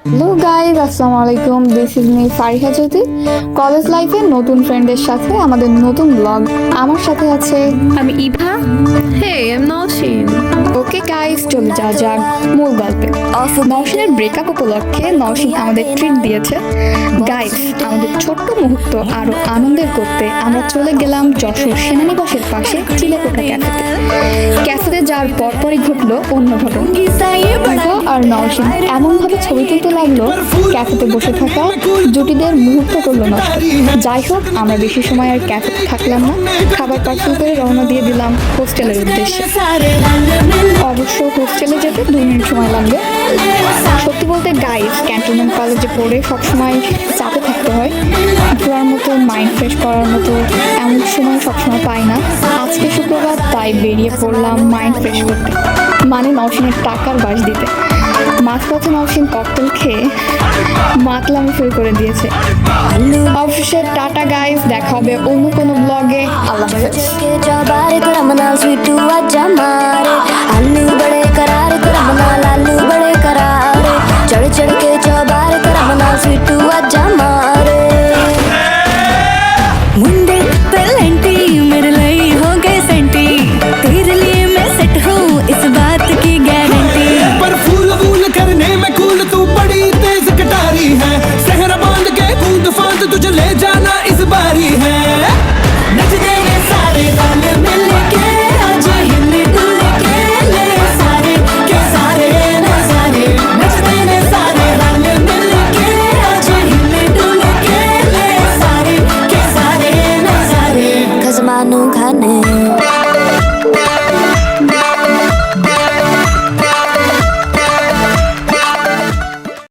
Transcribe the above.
Hello guys, আসসালামু আলাইকুম। This is me Fariha Jyoti. College লাইফে নতুন ফ্রেন্ডের সাথে আমাদের নতুন ব্লগ। আমার সাথে আছে আমি Eva. Hey, I'm Nalshin. Okay guys, চলে যাওয়া যাক মূল গল্পে। নওশিনের ব্রেকআপ উপলক্ষে নওশিন আমাদের ট্রিট দিয়েছে। গাইজ, আমাদের ছোট্ট মুহূর্ত আরো আনন্দের করতে আমরা চলে গেলাম যশোর সেনানিবাসের পাশে চিলেকোঠা ক্যাফেতে যাওয়ার পরপরই ঘটলো অন্য ঘটনা। ইভা আর নওশিন এমনভাবে ছবি তুলতে লাগলো, ক্যাফেতে বসে থাকা জুটিদের মুহূর্ত করলো নষ্ট। যাই হোক, আমরা বেশি সময় আর ক্যাফেতে থাকলাম না, খাবার পার্সেল করে রওনা দিয়ে দিলাম হোস্টেলের উদ্দেশ্যে। অবশ্য হোস্টেলে যেতে 2 মিনিট সময় লাগবে। সত্যি বলতে গাইজ, ক্যান্টনমেন্ট কলেজে পড়ে সবসময় চাপে থাকতে হয়। ঘোরার মতো, মাইন্ড ফ্রেশ করার মতো এমন সময় সবসময় পাই না। আজকে শুক্রবার, তাই বেরিয়ে পড়লাম মাইন্ড ফ্রেশ করতে, মানে নওশিনের টাকার বাস দিতে। মাঝপথে নওশিন ককটেল খেয়ে মাতলামি শুরু করে দিয়েছে। অবশেষে টাটা গাইজ, দেখা হবে অন্য কোনো ব্লগে। আল্লাহ तुझे ले जाना इस बारी है, नच देंगे सारे रल मिल के, आज हिल डुल के ले सारे के सारे नजारे, नच देंगे सारे रल मिल के, आज हिल डुल के ले सारे के सारे नजारे, खजमानू खाने